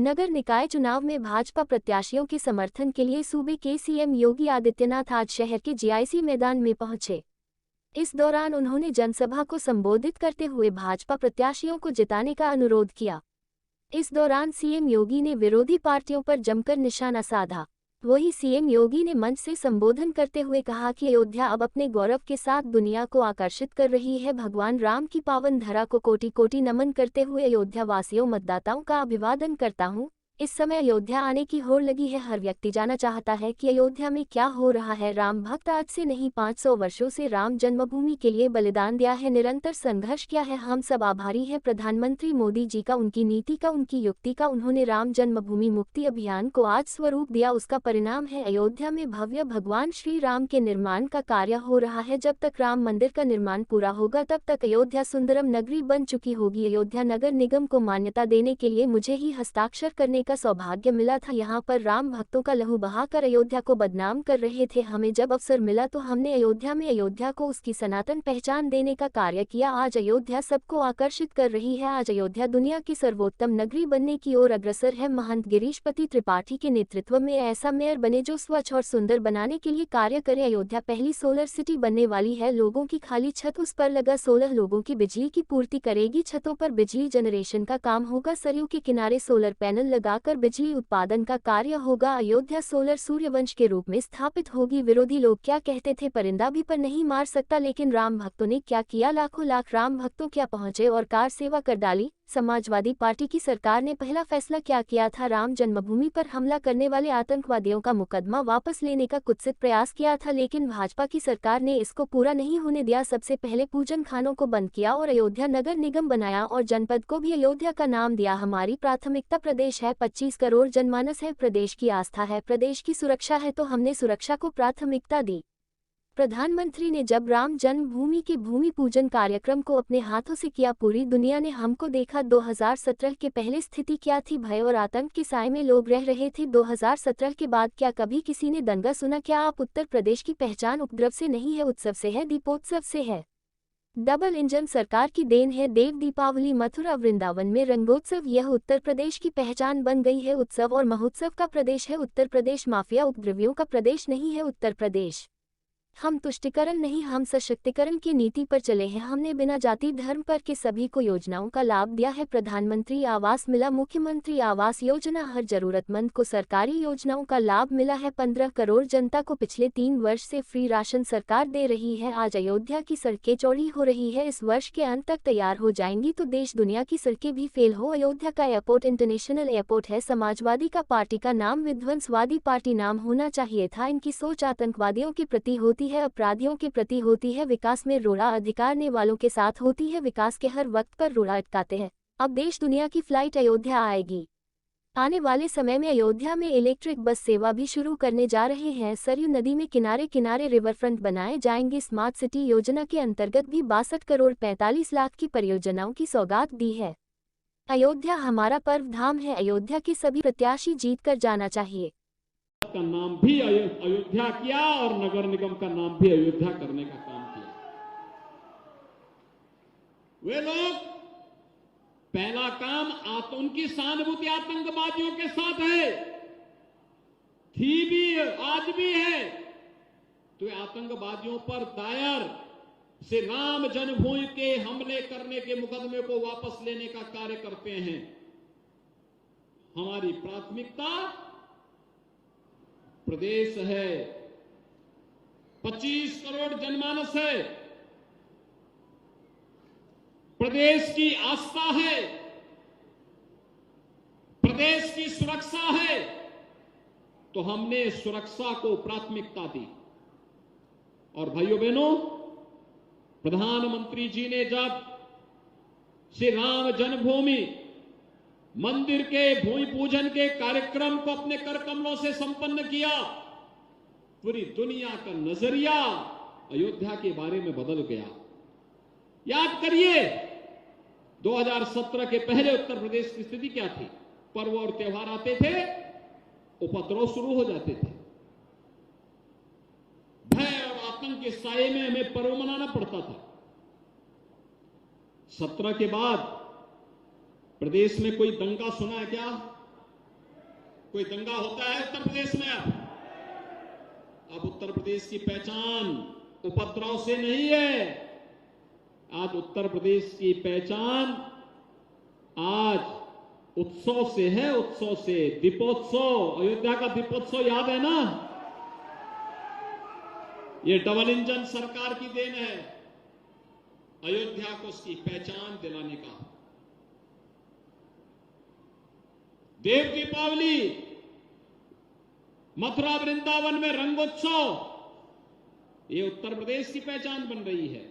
नगर निकाय चुनाव में भाजपा प्रत्याशियों के समर्थन के लिए सूबे के सीएम योगी आदित्यनाथ आज शहर के जीआईसी मैदान में पहुंचे। इस दौरान उन्होंने जनसभा को संबोधित करते हुए भाजपा प्रत्याशियों को जिताने का अनुरोध किया। इस दौरान सीएम योगी ने विरोधी पार्टियों पर जमकर निशाना साधा। वहीं सीएम योगी ने मंच से संबोधन करते हुए कहा कि अयोध्या अब अपने गौरव के साथ दुनिया को आकर्षित कर रही है। भगवान राम की पावन धरा को कोटि कोटि नमन करते हुए अयोध्या वासियों मतदाताओं का अभिवादन करता हूं। इस समय अयोध्या आने की होड़ लगी है। हर व्यक्ति जानना चाहता है कि अयोध्या में क्या हो रहा है। राम भक्त आज से नहीं 500 वर्षों से राम जन्मभूमि के लिए बलिदान दिया है। निरंतर संघर्ष किया है। हम सब आभारी हैं प्रधानमंत्री मोदी जी का, उनकी नीति का, उनकी युक्ति का। उन्होंने राम जन्मभूमि मुक्ति अभियान को आज स्वरूप दिया, उसका परिणाम है अयोध्या में भव्य भगवान श्री राम के निर्माण का कार्य हो रहा है। जब तक राम मंदिर का निर्माण पूरा होगा तब तक अयोध्या सुंदरम नगरी बन चुकी होगी। अयोध्या नगर निगम को मान्यता देने के लिए मुझे ही हस्ताक्षर करने का सौभाग्य मिला था। यहाँ पर राम भक्तों का लहू बहाकर अयोध्या को बदनाम कर रहे थे। हमें जब अवसर मिला तो हमने अयोध्या में अयोध्या को उसकी सनातन पहचान देने का कार्य किया। आज अयोध्या सबको आकर्षित कर रही है। आज अयोध्या दुनिया की सर्वोत्तम नगरी बनने की ओर अग्रसर है। महंत गिरीशपति त्रिपाठी के नेतृत्व में ऐसा मेयर बने जो स्वच्छ और सुंदर बनाने के लिए कार्य करे। अयोध्या पहली सोलर सिटी बनने वाली है। लोगों की खाली छत, उस पर लगा सोलर लोगों की बिजली की पूर्ति करेगी। छतों पर बिजली जनरेशन का काम होगा। सरयू के किनारे सोलर पैनल लगाकर बिजली उत्पादन का कार्य होगा। अयोध्या सोलर सूर्यवंश के रूप में स्थापित होगी। विरोधी लोग क्या कहते थे, परिंदा भी पर नहीं मार सकता, लेकिन राम भक्तों ने क्या किया, लाखों लाख राम भक्तों क्या पहुंचे और कार सेवा कर डाली। समाजवादी पार्टी की सरकार ने पहला फैसला क्या किया था, राम जन्मभूमि पर हमला करने वाले आतंकवादियों का मुकदमा वापस लेने का कुत्सित प्रयास किया था, लेकिन भाजपा की सरकार ने इसको पूरा नहीं होने दिया। सबसे पहले पूजन खानों को बंद किया और अयोध्या नगर निगम बनाया और जनपद को भी अयोध्या का नाम दिया। हमारी प्राथमिकता प्रदेश है, 25 करोड़ जनमानस है, प्रदेश की आस्था है, प्रदेश की सुरक्षा है, तो हमने सुरक्षा को प्राथमिकता दी। प्रधानमंत्री ने जब राम जन्मभूमि के भूमि पूजन कार्यक्रम को अपने हाथों से किया, पूरी दुनिया ने हमको देखा। 2017 के पहले स्थिति क्या थी, भय और आतंक के साए में लोग रह रहे थे। 2017 के बाद क्या कभी किसी ने दंगा सुना? क्या आप उत्तर प्रदेश की पहचान उपद्रव से नहीं है, उत्सव से है, दीपोत्सव से है। डबल इंजन सरकार की देन है। देव दीपावली, मथुरा, वृंदावन में रंगोत्सव, यह उत्तर प्रदेश की पहचान बन गई है। उत्सव और महोत्सव का प्रदेश है उत्तर प्रदेश, माफिया उपद्रवियों का प्रदेश नहीं है उत्तर प्रदेश। हम तुष्टिकरण नहीं, हम सशक्तिकरण की नीति पर चले हैं। हमने बिना जाति धर्म पर के सभी को योजनाओं का लाभ दिया है। प्रधानमंत्री आवास मिला, मुख्यमंत्री आवास योजना, हर जरूरतमंद को सरकारी योजनाओं का लाभ मिला है। 15 करोड़ जनता को पिछले 3 वर्ष से फ्री राशन सरकार दे रही है। आज अयोध्या की सड़कें चौड़ी हो रही है, इस वर्ष के अंत तक तैयार हो जाएंगी तो देश दुनिया की सड़कें भी फेल हो। अयोध्या का एयरपोर्ट इंटरनेशनल एयरपोर्ट है। समाजवादी का पार्टी का नाम विध्वंसवादी पार्टी नाम होना चाहिए था। इनकी सोच आतंकवादियों के प्रति होती है, अपराधियों के प्रति होती है, विकास में रोड़ा अधिकारने वालों के साथ होती है, विकास के हर वक्त पर रोड़ा अटकाते हैं। अब देश दुनिया की फ्लाइट अयोध्या आएगी। आने वाले समय में अयोध्या में इलेक्ट्रिक बस सेवा भी शुरू करने जा रहे हैं। सरयू नदी में किनारे किनारे रिवरफ्रंट बनाए जाएंगे। स्मार्ट सिटी योजना के अंतर्गत भी 62 करोड़ 45 लाख की परियोजनाओं की सौगात दी है। अयोध्या हमारा पर्व धाम है। अयोध्या के सभी प्रत्याशी जीत कर जाना चाहिए। का नाम भी अयोध्या किया और नगर निगम का नाम भी अयोध्या करने का काम किया। वे लोग पहला काम उनकी सहानुभूति आतंकवादियों के साथ है, थी भी, आज भी है। तो आतंकवादियों पर दायर से राम जन्मभूमि के हमले करने के मुकदमे को वापस लेने का कार्य करते हैं। हमारी प्राथमिकता प्रदेश है, 25 करोड़ जनमानस है, प्रदेश की आस्था है, प्रदेश की सुरक्षा है, तो हमने सुरक्षा को प्राथमिकता दी। और भाइयों बहनों, प्रधानमंत्री जी ने जब श्री राम जन्मभूमि मंदिर के भूमि पूजन के कार्यक्रम को अपने कर कमलों से संपन्न किया, पूरी दुनिया का नजरिया अयोध्या के बारे में बदल गया। याद करिए 2017 के पहले उत्तर प्रदेश की स्थिति क्या थी। पर्व और त्योहार आते थे, उपद्रव शुरू हो जाते थे, भय और आतंक के साये में हमें पर्व मनाना पड़ता था। 17 के बाद प्रदेश में कोई दंगा सुना है क्या? कोई दंगा होता है उत्तर प्रदेश में? अब उत्तर प्रदेश की पहचान उपद्रव से नहीं है। आज उत्तर प्रदेश की पहचान आज उत्सव से है, उत्सव से। दीपोत्सव, अयोध्या का दीपोत्सव याद है ना? ये डबल इंजन सरकार की देन है, अयोध्या को उसकी पहचान दिलाने का। देव दीपावली, मथुरा वृंदावन में रंगोत्सव, ये उत्तर प्रदेश की पहचान बन रही है।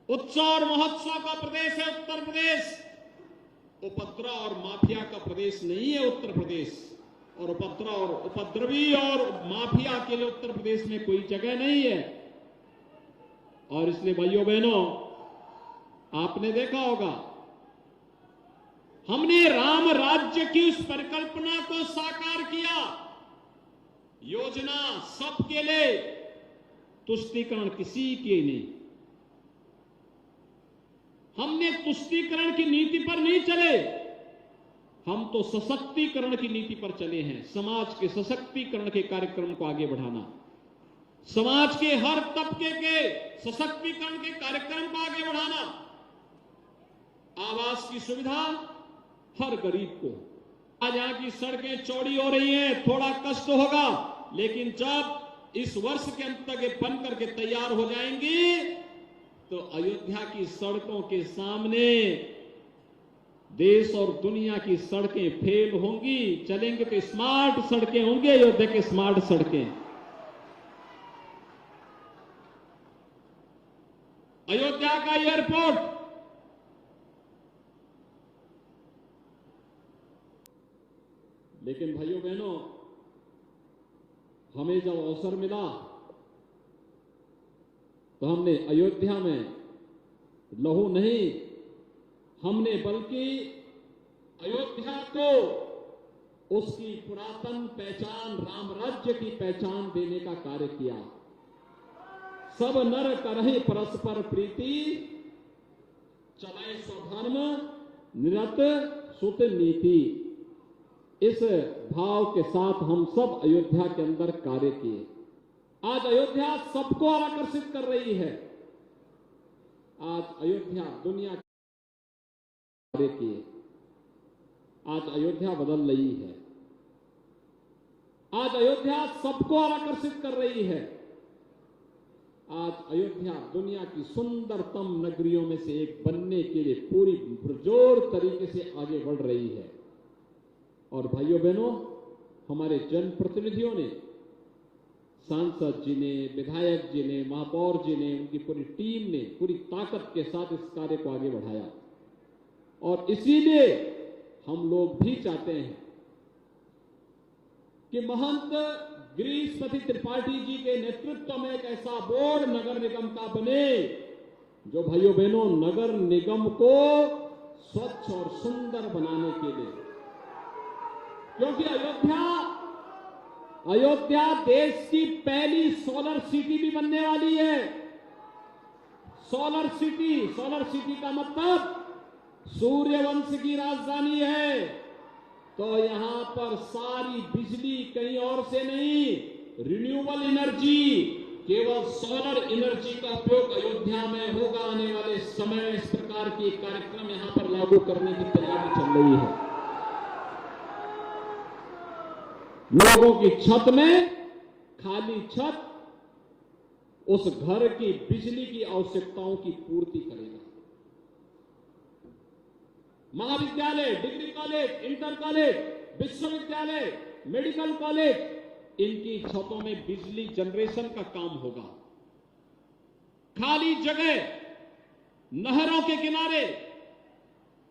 उत्सव और महोत्सव का प्रदेश है उत्तर प्रदेश। उपद्रव और माफिया का प्रदेश नहीं है उत्तर प्रदेश। और उपद्रव और उपद्रवी और माफिया के लिए उत्तर प्रदेश में कोई जगह नहीं है। और इसलिए भाइयों बहनों, आपने देखा होगा, हमने राम राज्य की उस परिकल्पना को साकार किया। योजना सबके लिए, तुष्टीकरण किसी के नहीं। हमने तुष्टीकरण की नीति पर नहीं चले, हम तो सशक्तिकरण की नीति पर चले हैं। समाज के सशक्तिकरण के कार्यक्रम को आगे बढ़ाना, समाज के हर तबके के सशक्तिकरण के कार्यक्रम को आगे बढ़ाना, आवास की सुविधा हर गरीब को। आज यहां की सड़कें चौड़ी हो रही हैं, थोड़ा कष्ट होगा, लेकिन जब इस वर्ष के अंत तक ये बन करके तैयार हो जाएंगी तो अयोध्या की सड़कों के सामने देश और दुनिया की सड़कें फेल होंगी। चलेंगे तो स्मार्ट सड़कें होंगी, अयोध्या की स्मार्ट सड़कें। अयोध्या का एयरपोर्ट, लेकिन भाइयों बहनों, हमें जब अवसर मिला तो हमने अयोध्या में लहू नहीं, हमने बल्कि अयोध्या को उसकी पुरातन पहचान, राम राज्य की पहचान देने का कार्य किया। सब नर करहि परस्पर प्रीति, चलाए स्वधर्म निरत सुत नीति। इस भाव के साथ हम सब अयोध्या के अंदर कार्य किए। आज अयोध्या सबको आकर्षित कर रही है। आज अयोध्या दुनिया के कार्य किए। आज अयोध्या बदल रही है। आज अयोध्या सबको आकर्षित कर रही है। आज अयोध्या दुनिया की सुंदरतम नगरियों में से एक बनने के लिए पूरी पुरजोर तरीके से आगे बढ़ रही है। और भाइयों बहनों, हमारे जनप्रतिनिधियों ने, सांसद जी ने, विधायक जी ने, महापौर जी ने, उनकी पूरी टीम ने पूरी ताकत के साथ इस कार्य को आगे बढ़ाया। और इसीलिए हम लोग भी चाहते हैं कि महंत गिरीशपति त्रिपाठी जी के नेतृत्व में एक ऐसा बोर्ड नगर निगम का बने जो भाइयों बहनों नगर निगम को स्वच्छ और सुंदर बनाने के लिए, क्योंकि अयोध्या देश की पहली सोलर सिटी भी बनने वाली है। सोलर सिटी का मतलब सूर्यवंश की राजधानी है। तो यहां पर सारी बिजली कहीं और से नहीं, रिन्यूएबल एनर्जी, केवल सोलर एनर्जी का उपयोग अयोध्या में होगा। आने वाले समय में इस प्रकार की कार्यक्रम यहां पर लागू करने की तैयारी चल रही है। लोगों की छत में, खाली छत उस घर की बिजली की आवश्यकताओं की पूर्ति करेगा। महाविद्यालय, डिग्री कॉलेज, इंटर कॉलेज, विश्वविद्यालय, मेडिकल कॉलेज, इनकी छतों में बिजली जनरेशन का काम होगा। खाली जगह, नहरों के किनारे,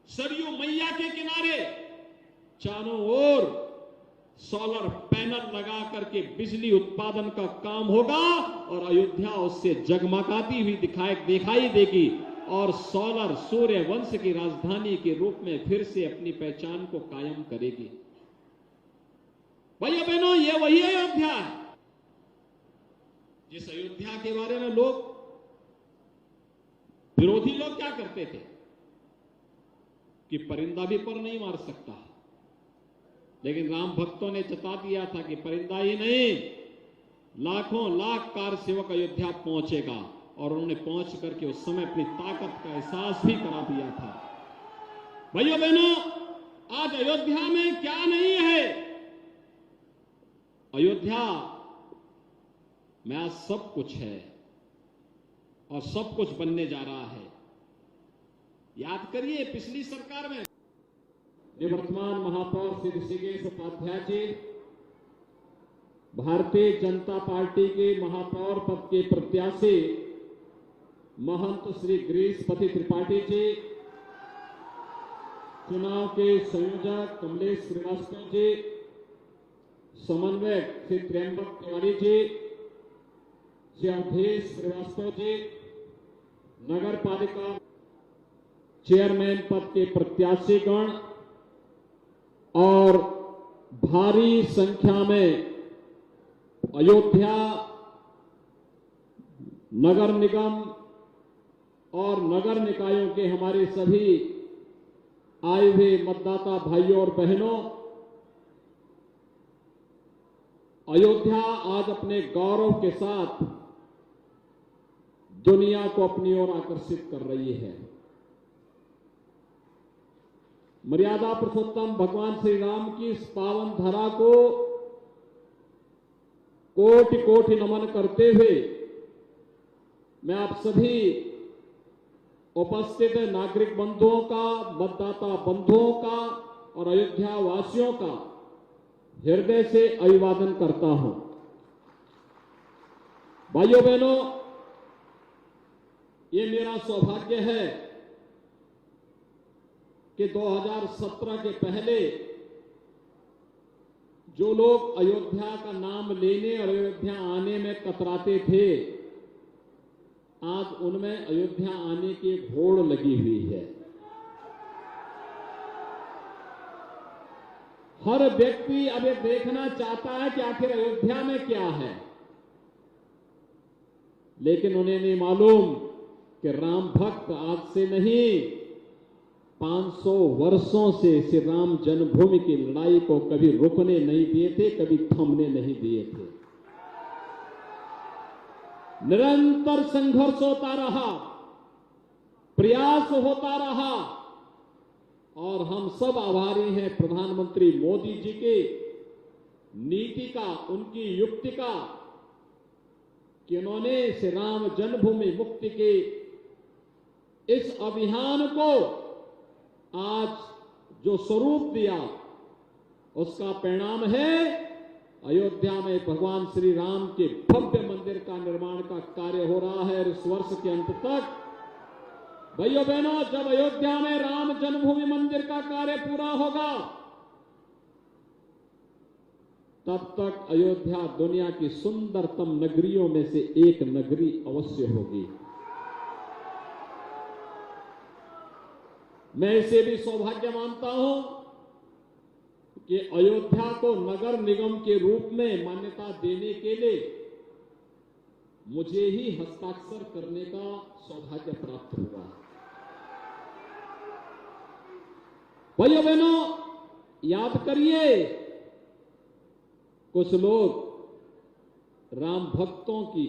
सरयू मैया के किनारे चारों ओर सोलर पैनल लगा करके बिजली उत्पादन का काम होगा और अयोध्या उससे जगमगाती हुई दिखाई देगी और सोलर सूर्य वंश की राजधानी के रूप में फिर से अपनी पहचान को कायम करेगी। भैया बहनों, ये वही अयोध्या है जिस अयोध्या के बारे में विरोधी लोग क्या करते थे कि परिंदा भी पर नहीं मार सकता, लेकिन राम भक्तों ने जता दिया था कि परिंदा ही नहीं, लाखों लाख कार सेवक अयोध्या पहुंचेगा, और उन्होंने पहुंच करके उस समय अपनी ताकत का एहसास भी करा दिया था। भाइयों बहनों, आज अयोध्या में क्या नहीं है? अयोध्या में आज सब कुछ है और सब कुछ बनने जा रहा है। याद करिए, पिछली सरकार में निवर्तमान महापौर श्री ऋषिकेश उपाध्याय जी, भारतीय जनता पार्टी के महापौर पद के प्रत्याशी महंत श्री गिरीशपति त्रिपाठी जी, चुनाव के संयोजक कमलेश श्रीवास्तव जी, समन्वयक श्री त्र्यंबक तिवारी जी, श्री अवधेश श्रीवास्तव जी, नगर पालिका चेयरमैन पद के प्रत्याशीगण और भारी संख्या में अयोध्या नगर निगम और नगर निकायों के हमारे सभी आए हुए मतदाता भाइयों और बहनों, अयोध्या आज अपने गौरव के साथ दुनिया को अपनी ओर आकर्षित कर रही है। मर्यादा पुरुषोत्तम भगवान श्री राम की इस पावन धरा को कोटि कोटि नमन करते हुए मैं आप सभी उपस्थित नागरिक बंधुओं का, मतदाता बंधुओं का और अयोध्या वासियों का हृदय से अभिवादन करता हूं। भाइयों बहनों, ये मेरा सौभाग्य है कि 2017 के पहले जो लोग अयोध्या का नाम लेने और अयोध्या आने में कतराते थे, आज उनमें अयोध्या आने की होड़ लगी हुई है। हर व्यक्ति अब ये देखना चाहता है कि आखिर अयोध्या में क्या है, लेकिन उन्हें नहीं मालूम कि राम भक्त आज से नहीं 500 वर्षों से श्री राम जन्मभूमि की लड़ाई को कभी रुकने नहीं दिए थे, कभी थमने नहीं दिए थे। निरंतर संघर्ष होता रहा, प्रयास होता रहा, और हम सब आभारी हैं प्रधानमंत्री मोदी जी के नीति का, उनकी युक्ति का, कि उन्होंने श्री राम जन्मभूमि मुक्ति के इस अभियान को आज जो स्वरूप दिया, उसका परिणाम है अयोध्या में भगवान श्री राम के भव्य मंदिर का निर्माण का कार्य हो रहा है। इस वर्ष के अंत तक भाइयों बहनों, जब अयोध्या में राम जन्मभूमि मंदिर का कार्य पूरा होगा, तब तक अयोध्या दुनिया की सुंदरतम नगरियों में से एक नगरी अवश्य होगी। मैं इसे भी सौभाग्य मानता हूं कि अयोध्या को नगर निगम के रूप में मान्यता देने के लिए मुझे ही हस्ताक्षर करने का सौभाग्य प्राप्त हुआ। भाइयों बहनों, याद करिए, कुछ लोग राम भक्तों की,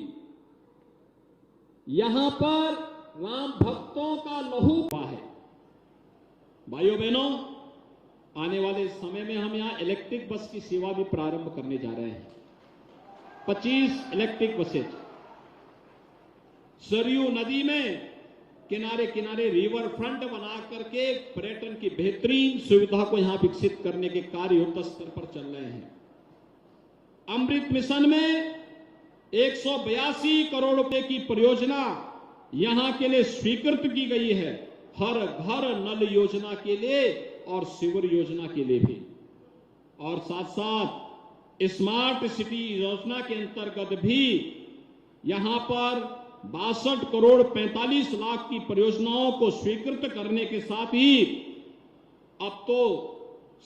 यहां पर राम भक्तों का लहू है। भाइयों बहनों, आने वाले समय में हम यहां इलेक्ट्रिक बस की सेवा भी प्रारंभ करने जा रहे हैं। 25 इलेक्ट्रिक बसेज सरयू नदी में किनारे किनारे रिवर फ्रंट बना करके पर्यटन की बेहतरीन सुविधा को यहां विकसित करने के कार्य युद्ध स्तर पर चल रहे हैं। अमृत मिशन में 182 करोड़ रुपए की परियोजना यहां के लिए स्वीकृत की गई है, हर घर नल योजना के लिए और सीवर योजना के लिए भी। और साथ साथ स्मार्ट सिटी योजना के अंतर्गत भी यहां पर 62 करोड़ 45 लाख की परियोजनाओं को स्वीकृत करने के साथ ही अब तो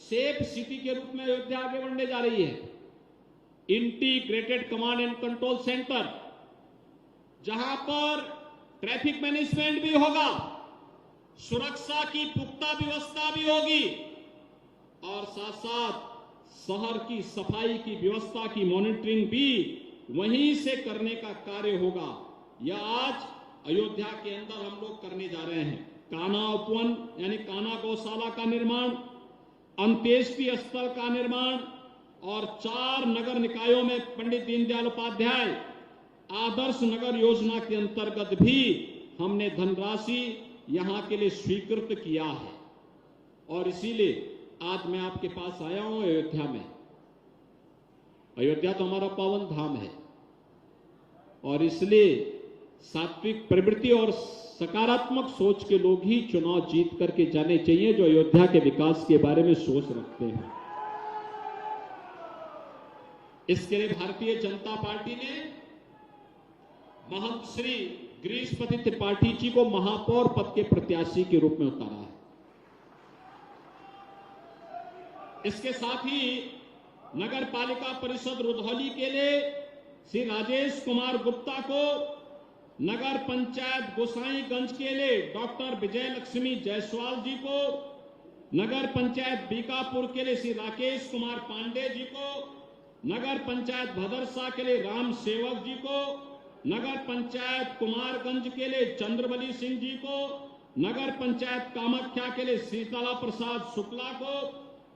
सेफ सिटी के रूप में अयोध्या आगे बढ़ने जा रही है। Integrated command and control centre, जहां पर ट्रैफिक मैनेजमेंट भी होगा, सुरक्षा की पुख्ता व्यवस्था भी होगी, और साथ साथ शहर की सफाई की व्यवस्था की मॉनिटरिंग भी वहीं से करने का कार्य होगा। यह आज अयोध्या के अंदर हम लोग करने जा रहे हैं। कान्हा उपवन यानी कान्हा गौशाला का निर्माण, अंत्येष्टि स्थल का निर्माण और 4 नगर निकायों में पंडित दीनदयाल उपाध्याय आदर्श नगर योजना के अंतर्गत भी हमने धनराशि यहां के लिए स्वीकृत किया है। और इसीलिए आज मैं आपके पास आया हूं अयोध्या में। अयोध्या तो हमारा पावन धाम है और इसलिए सात्विक प्रवृत्ति और सकारात्मक सोच के लोग ही चुनाव जीत करके जाने चाहिए, जो अयोध्या के विकास के बारे में सोच रखते हैं। इसके लिए भारतीय जनता पार्टी ने महंत श्री गिरीशपति त्रिपाठी जी को महापौर पद के प्रत्याशी के रूप में उतारा है। इसके साथ ही नगर पालिका परिषद रुधौली के लिए श्री राजेश कुमार गुप्ता को, नगर पंचायत गोसाईगंज के लिए डॉक्टर विजय लक्ष्मी जायसवाल जी को, नगर पंचायत बीकापुर के लिए श्री राकेश कुमार पांडे जी को, नगर पंचायत भदरसा के लिए राम सेवक जी को, नगर पंचायत कुमारगंज के लिए चंद्रबली सिंह जी को, नगर पंचायत कामाख्या के लिए शीतला प्रसाद शुक्ला को,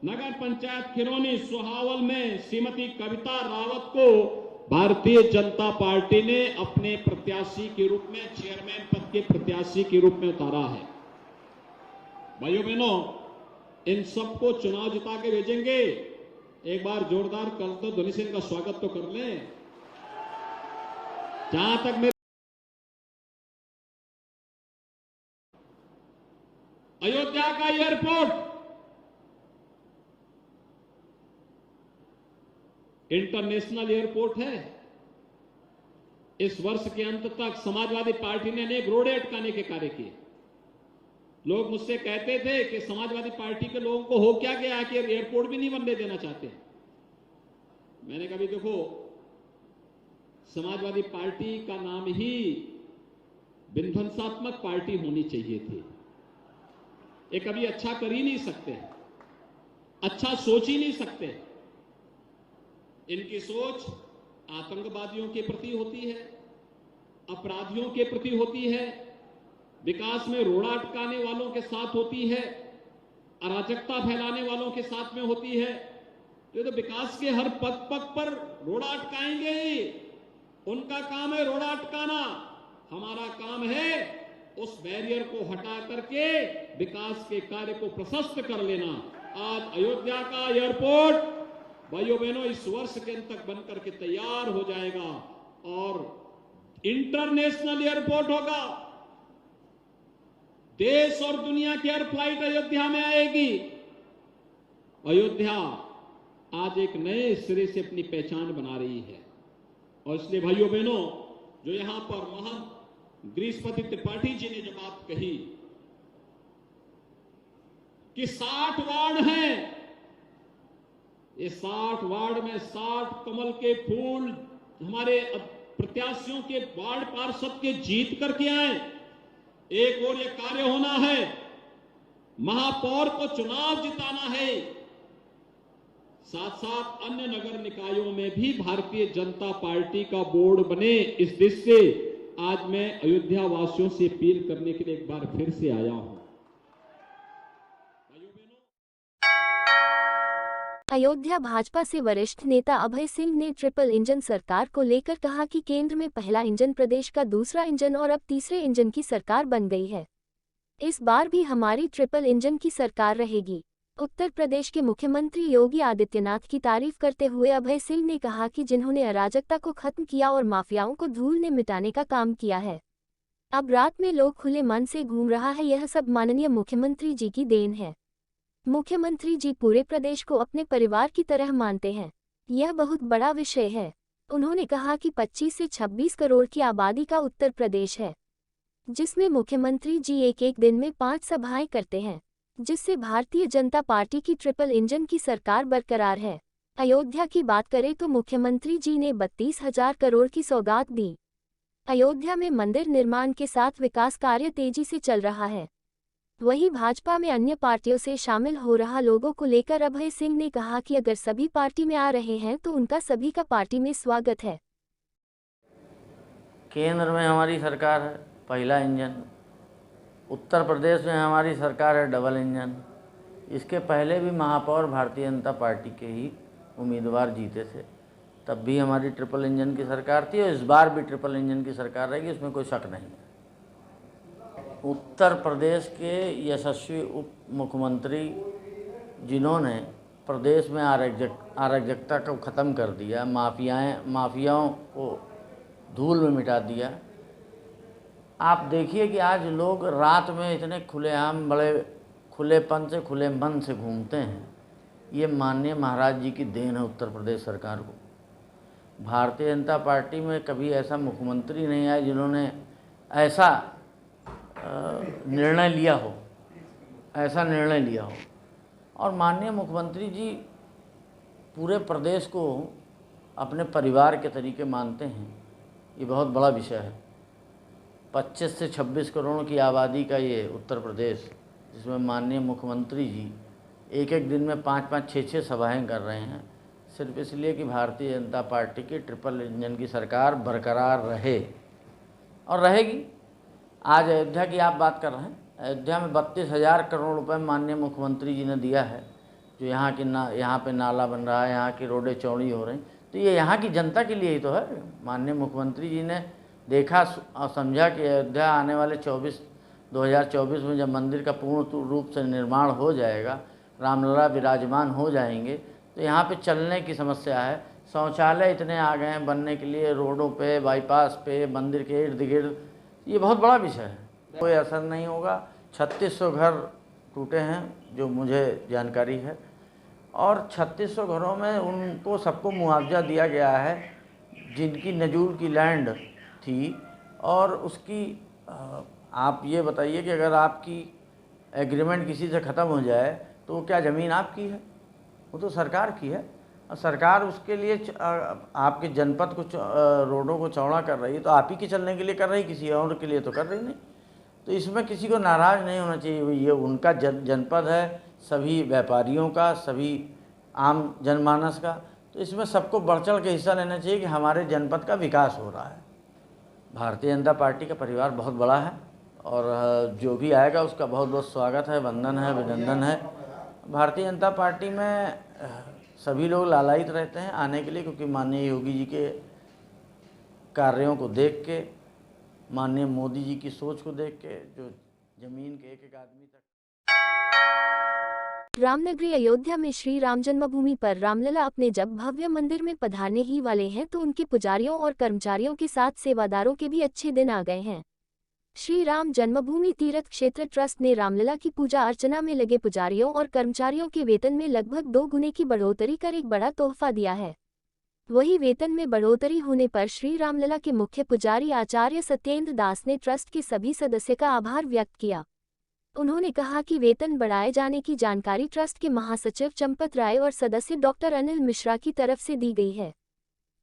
नगर पंचायत खिरौनी सुहावल में श्रीमती कविता रावत को भारतीय जनता पार्टी ने अपने प्रत्याशी के रूप में, चेयरमैन पद के प्रत्याशी के रूप में उतारा है। भाइयों बहनों, इन सबको चुनाव जिता के भेजेंगे। एक बार जोरदार करतो ध्वनि से इनका स्वागत तो कर लें। जहां तक मेरे अयोध्या का एयरपोर्ट इंटरनेशनल एयरपोर्ट है। इस वर्ष के अंत तक समाजवादी पार्टी ने अनेक रोड़े अटकाने के कार्य किए। लोग मुझसे कहते थे कि समाजवादी पार्टी के लोगों को हो क्या गया कि एयरपोर्ट भी नहीं बनने देना चाहते। मैंने कहा देखो, समाजवादी पार्टी का नाम ही विध्वंसात्मक पार्टी होनी चाहिए थी। ये कभी अच्छा कर ही नहीं सकते, अच्छा सोच ही नहीं सकते। इनकी सोच आतंकवादियों के प्रति होती है, अपराधियों के प्रति होती है, विकास में रोड़ा अटकाने वालों के साथ होती है, अराजकता फैलाने वालों के साथ में होती है। तो विकास के हर पग पग पर रोड़ा अटकाएंगे ही। उनका काम है रोड़ा अटकाना, हमारा काम है उस बैरियर को हटा करके विकास के कार्य को प्रशस्त कर लेना। आज अयोध्या का एयरपोर्ट भाइयों बहनों इस वर्ष के अंत तक बनकर के तैयार हो जाएगा और इंटरनेशनल एयरपोर्ट होगा। देश और दुनिया की हर फ्लाइट अयोध्या में आएगी। अयोध्या आज एक नए सिरे से अपनी पहचान बना रही है और इसलिए भाइयों बहनों, जो यहां पर महंत गिरीशपति त्रिपाठी जी ने जो बात कही कि 60 वार्ड हैं, ये 60 वार्ड में 60 कमल के फूल हमारे प्रत्याशियों के वार्ड पार्षद के जीत करके आए। एक और ये कार्य होना है, महापौर को चुनाव जिताना है, साथ साथ अन्य नगर निकायों में भी भारतीय जनता पार्टी का बोर्ड बने। इस दृष्टि से आज मैं अयोध्या वासियों से अपील करने के लिए एक बार फिर से आया हूं। अयोध्या भाजपा से वरिष्ठ नेता अभय सिंह ने ट्रिपल इंजन सरकार को लेकर कहा कि केंद्र में पहला इंजन, प्रदेश का दूसरा इंजन और अब तीसरे इंजन की सरकार बन गई है। इस बार भी हमारी ट्रिपल इंजन की सरकार रहेगी। उत्तर प्रदेश के मुख्यमंत्री योगी आदित्यनाथ की तारीफ करते हुए अभय सिंह ने कहा कि जिन्होंने अराजकता को खत्म किया और माफियाओं को धूल ने मिटाने का काम किया है, अब रात में लोग खुले मन से घूम रहा है, यह सब माननीय मुख्यमंत्री जी की देन है। मुख्यमंत्री जी पूरे प्रदेश को अपने परिवार की तरह मानते हैं, यह बहुत बड़ा विषय है। उन्होंने कहा कि 25 से 26 करोड़ की आबादी का उत्तर प्रदेश है, जिसमें मुख्यमंत्री जी एक दिन में 5 सभाएं करते हैं, जिससे भारतीय जनता पार्टी की ट्रिपल इंजन की सरकार बरकरार है। अयोध्या की बात करें तो मुख्यमंत्री जी ने 32,000 करोड़ की सौगात दी। अयोध्या में मंदिर निर्माण के साथ विकास कार्य तेजी से चल रहा है। वहीं भाजपा में अन्य पार्टियों से शामिल हो रहा लोगों को लेकर अभय सिंह ने कहा कि अगर सभी पार्टी में आ रहे हैं तो उनका सभी का पार्टी में स्वागत है। केंद्र में हमारी सरकार है पहला इंजन, उत्तर प्रदेश में हमारी सरकार है डबल इंजन। इसके पहले भी महापौर भारतीय जनता पार्टी के ही उम्मीदवार जीते थे, तब भी हमारी ट्रिपल इंजन की सरकार थी और इस बार भी ट्रिपल इंजन की सरकार रहेगी, इसमें कोई शक नहीं है। उत्तर प्रदेश के यशस्वी उप मुख्यमंत्री जिन्होंने प्रदेश में अराजकता को ख़त्म कर दिया, माफियाओं को धूल में मिटा दिया। आप देखिए कि आज लोग रात में इतने खुलेआम बड़े खुलेपन से खुले मन से घूमते हैं, ये माननीय महाराज जी की देन है उत्तर प्रदेश सरकार को। भारतीय जनता पार्टी में कभी ऐसा मुख्यमंत्री नहीं आया जिन्होंने ऐसा निर्णय लिया हो और माननीय मुख्यमंत्री जी पूरे प्रदेश को अपने परिवार के तरीके मानते हैं। ये बहुत बड़ा विषय है। 25 से 26 करोड़ की आबादी का ये उत्तर प्रदेश, जिसमें माननीय मुख्यमंत्री जी एक एक दिन में 5-5, 6-6 सभाएं कर रहे हैं, सिर्फ इसलिए कि भारतीय जनता पार्टी की ट्रिपल इंजन की सरकार बरकरार रहे और रहेगी। आज अयोध्या की आप बात कर रहे हैं, अयोध्या में 32,000 करोड़ रुपए माननीय मुख्यमंत्री जी ने दिया है, जो यहाँ पे नाला बन रहा है, यहाँ की रोडें चौड़ी हो रही, तो ये यहाँ की जनता के लिए ही तो है। माननीय मुख्यमंत्री जी ने देखा और समझा कि अयोध्या आने वाले 2024 में जब मंदिर का पूर्ण रूप से निर्माण हो जाएगा, रामलला विराजमान हो जाएंगे, तो यहाँ पे चलने की समस्या है। शौचालय इतने आ गए हैं बनने के लिए, रोडों पे, बाईपास पे, मंदिर के इर्द गिर्द, ये बहुत बड़ा विषय है। कोई असर नहीं होगा। 3600 घर टूटे हैं जो मुझे जानकारी है, और 3600 घरों में उनको सबको मुआवजा दिया गया है जिनकी नजूल की लैंड थी। और उसकी आप ये बताइए कि अगर आपकी एग्रीमेंट किसी से ख़त्म हो जाए तो क्या ज़मीन आपकी है? वो तो सरकार की है, और सरकार उसके लिए आपके जनपद को रोडों को चौड़ा कर रही है, तो आप ही के चलने के लिए कर रही, किसी और के लिए तो कर रही नहीं। तो इसमें किसी को नाराज़ नहीं होना चाहिए। ये उनका जनपद है, सभी व्यापारियों का, सभी आम जनमानस का, तो इसमें सबको बढ़ चढ़ के हिस्सा लेना चाहिए कि हमारे जनपद का विकास हो रहा है। भारतीय जनता पार्टी का परिवार बहुत बड़ा है और जो भी आएगा उसका बहुत बहुत स्वागत है, वंदन है, अभिनंदन है। भारतीय जनता पार्टी में सभी लोग लालायित रहते हैं आने के लिए, क्योंकि माननीय योगी जी के कार्यों को देख के, माननीय मोदी जी की सोच को देख के, जो जमीन के एक एक आदमी तक। रामनगरी अयोध्या में श्री राम जन्मभूमि पर रामलला अपने जब भव्य मंदिर में पधारने ही वाले हैं तो उनके पुजारियों और कर्मचारियों के साथ सेवादारों के भी अच्छे दिन आ गए हैं। श्री राम जन्मभूमि तीर्थ क्षेत्र ट्रस्ट ने रामलला की पूजा अर्चना में लगे पुजारियों और कर्मचारियों के वेतन में लगभग 2 गुने की बढ़ोतरी कर एक बड़ा तोहफा दिया है। वही वेतन में बढ़ोतरी होने पर श्री रामलला के मुख्य पुजारी आचार्य सत्येंद्र दास ने ट्रस्ट के सभी सदस्य का आभार व्यक्त किया। उन्होंने कहा कि वेतन बढ़ाए जाने की जानकारी ट्रस्ट के महासचिव चंपत राय और सदस्य डॉक्टर अनिल मिश्रा की तरफ से दी गई है।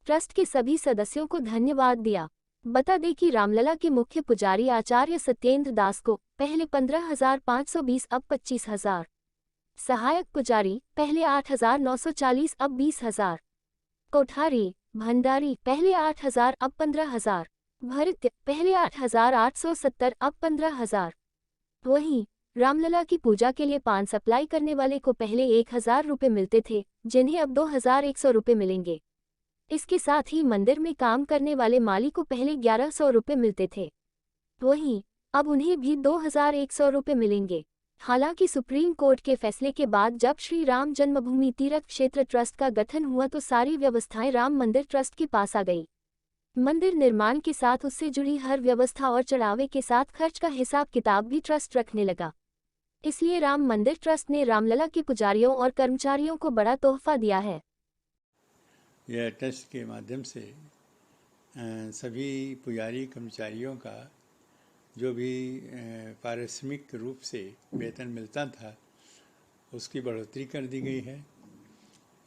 ट्रस्ट के सभी सदस्यों को धन्यवाद दिया। बता दें कि रामलला के मुख्य पुजारी आचार्य सत्येंद्र दास को पहले 15,520 अब 25,000, सहायक पुजारी पहले 8,940 अब 20,000, कोठारी भंडारी पहले 8,000 अब 15,000, भृत्य पहले 8,870 अब 15,000। वहीं रामलला की पूजा के लिए पान सप्लाई करने वाले को पहले 1,000 रुपये मिलते थे, जिन्हें अब 2,100 रुपये मिलेंगे। इसके साथ ही मंदिर में काम करने वाले माली को पहले 1,100 रुपये मिलते थे, वहीं अब उन्हें भी 2,100 रुपये मिलेंगे। हालांकि सुप्रीम कोर्ट के फैसले के बाद जब श्री राम जन्मभूमि तीर्थ क्षेत्र ट्रस्ट का गठन हुआ तो सारी व्यवस्थाएं राम मंदिर ट्रस्ट के पास आ गई। मंदिर निर्माण के साथ उससे जुड़ी हर व्यवस्था और चढ़ावे के साथ खर्च का हिसाब किताब भी ट्रस्ट रखने लगा। इसलिए राम मंदिर ट्रस्ट ने रामलला के पुजारियों और कर्मचारियों को बड़ा तोहफा दिया है। यह ट्रस्ट के माध्यम से सभी पुजारी कर्मचारियों का जो भी पारिश्रमिक रूप से वेतन मिलता था उसकी बढ़ोतरी कर दी गई है,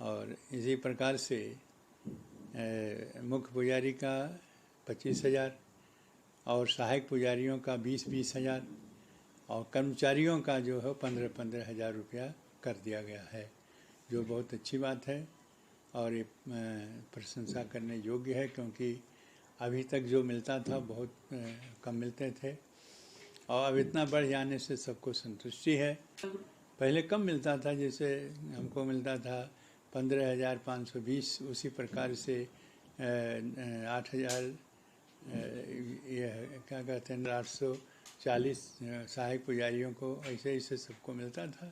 और इसी प्रकार से मुख्य पुजारी का 25,000 और सहायक पुजारियों का 20,000 और कर्मचारियों का जो है 15-15 हज़ार रुपया कर दिया गया है, जो बहुत अच्छी बात है और ये प्रशंसा करने योग्य है, क्योंकि अभी तक जो मिलता था बहुत कम मिलते थे और अब इतना बढ़ जाने से सबको संतुष्टि है। पहले कम मिलता था, जैसे हमको मिलता था 15,520, उसी प्रकार से 8,000 ये क्या कहते हैं 840 सहायक पुजारियों को ऐसे ऐसे सबको मिलता था।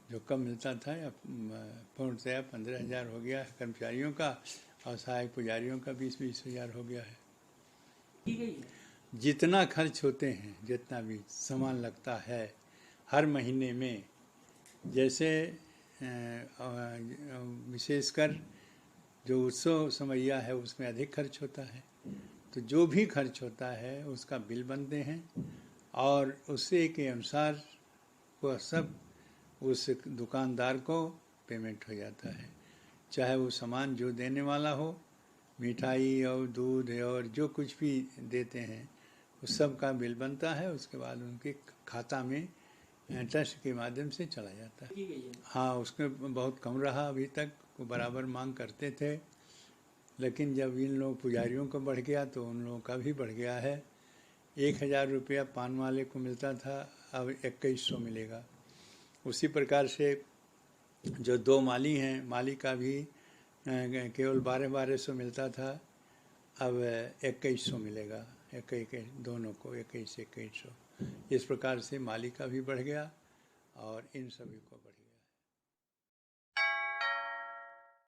जो कम मिलता था या पूर्णतया 15,000 हो गया है कर्मचारियों का और सहायक पुजारियों का 20-20 हज़ार हो गया है। जितना खर्च होते हैं, जितना भी सामान लगता है हर महीने में, जैसे विशेषकर जो उत्सव समैया है उसमें अधिक खर्च होता है, तो जो भी खर्च होता है उसका बिल बनते हैं और उसी के अनुसार वह सब उस दुकानदार को पेमेंट हो जाता है। चाहे वो सामान जो देने वाला हो, मिठाई और दूध और जो कुछ भी देते हैं उस सब का बिल बनता है, उसके बाद उनके खाता में ट्रस्ट के माध्यम से चला जाता है। हाँ, उसमें बहुत कम रहा अभी तक, वो बराबर मांग करते थे, लेकिन जब इन लोग पुजारियों को बढ़ गया तो उन लोगों का भी बढ़ गया है। 1,000 रुपया पान वाले को मिलता था, अब 2100 मिलेगा। उसी प्रकार से जो 2 माली हैं, माली का भी केवल 1200 मिलता था, अब 2100 मिलेगा, दोनों को 2100। इस प्रकार से माली का भी बढ़ गया और इन सभी को बढ़ गया।